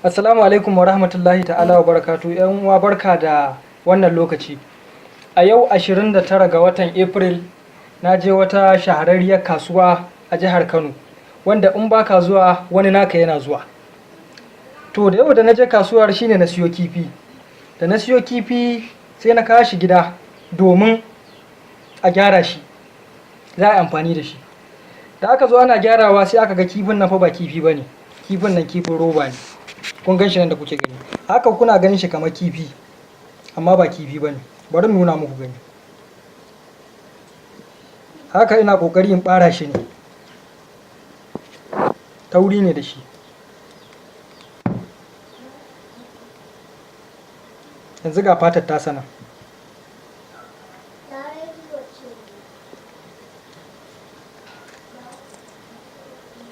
Assalamu alaikum wa rahmatullahi ta'ala wa barakatu. ‘Yan uwa barka da wannan lokaci. A yau 29 ga watan April na je wata shahararriyar kasuwa a jihar Kano, wanda in baka zuwa wani naka yana zuwa. To da yau da na je kasuwar shine na siyo kifi. Da na siyo kifi sai na kawo shi gida domin a gyara shi. Za a yi amfani da shi. Da aka zo ana gyarawa sai aka ga kifin nan fa ba kifi bane. Kifin nan kifin roba ne. Kun gan shi nan da kuke gani, haka kuna ganin shi kamar kifi amma ba kifi bane. Bari mu nuna muku gani. Haka ina kokari in bara shi ne, tauri ne da shi. Yanzu ga fatar ta sana,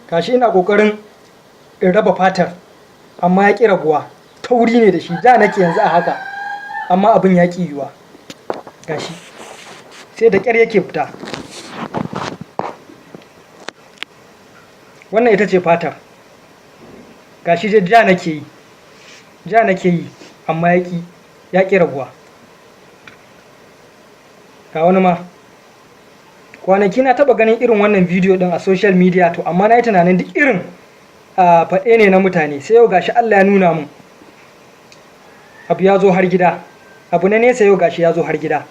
gashi ina kokarin in raba fatar amma ya ƙi rabuwa, tauri ne da shi. Da nake yanzu a haka amma abin ya ƙi yiwuwa, gashi sai da ƙyar yake fita. Wannan ita ce fatar, gashi dai ja nake yi amma ya ƙi rabuwa. Ga wani ma kwanaki na taɓa ganin irin wannan bidiyo ɗin a social media, to amma na yi tunanin duk irin faɗe ne na mutane. Sai yau gashi Allah ya nuna mun abu ya zo har gida, abu na nesa yau gashi ya zo har gida.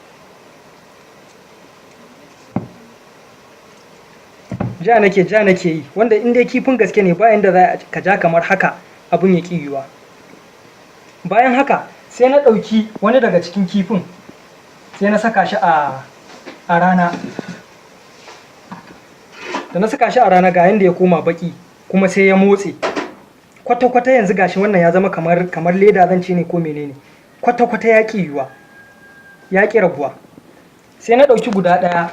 Ja nake yi, wanda in dai kifin gaske ne bayan da za ka ja kamar haka abun ya ƙi yiwuwa. Bayan haka sai na ɗauki wani daga cikin kifin sai na saka shi a rana. Da na saka shi a rana ga yanda ya koma baki kuma sai ya motse kwata-kwata. Yanzu gashi wannan ya zama kamar leda zan ce ne ko menene, kwata-kwata ya ƙi yiwuwa, ya ƙi rabuwa. Sai na ɗauki guda ɗaya,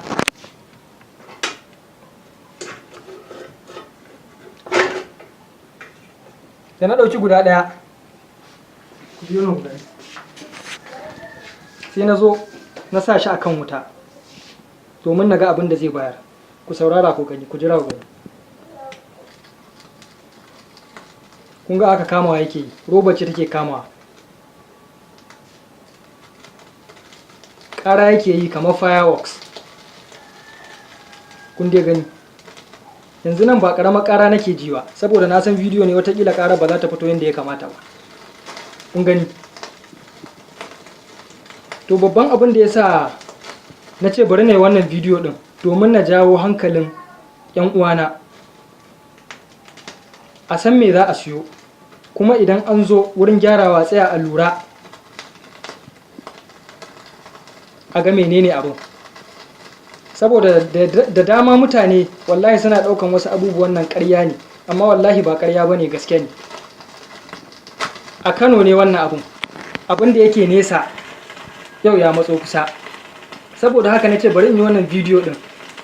sai na zo na sa shi akan wuta domin na ga abin da zai bayar. Ku saurara ku gani, ku jira ku gani. Kun ga aka kamawa yake yi, roba ce take kamawa, ƙara yake yi kamar fireworks. Kun dai gani, yanzu nan ba ƙaramar ƙara nake ji ba, saboda na san bidiyo ne watakila ƙara ba za ta fito yadda ya kamata ba. Kun gani. To babban abin da ya sa na ce bari na yi wannan bidiyo ɗin domin na jawo hankalin 'yan uwana a san me za a siyo, kuma idan an zo wurin gyarawa tsaya a lura a ga menene abin. Saboda da dama mutane wallahi suna ɗaukan wasu abubuwan nan ƙarya ne, amma wallahi ba ƙarya ba ne, gaske ne. A Kano ne wannan abin da yake nesa yau ya matso kusa. Saboda haka na ce bari in yi wannan bidiyo ɗin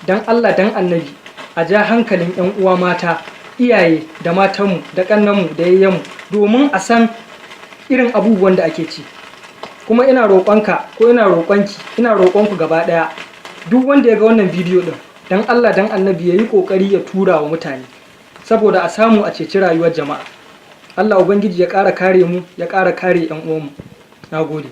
don Allah don annabi a ja hankalin 'yan uwa mata, iyaye da matanmu da ƙannanmu da yayyanmu, domin a san irin abubuwan da ake ci. Kuma ina roƙonka ko ina roƙonku gaba ɗaya, duk wanda ya ga wannan bidiyo ɗin don Allah don annabi ya yi ƙoƙari ya tura wa mutane, saboda a samu a ceci rayuwar jama'a. Allah Ubangiji ya ƙara kare mu, ya ƙara kare 'yan uwanmu. Na gode.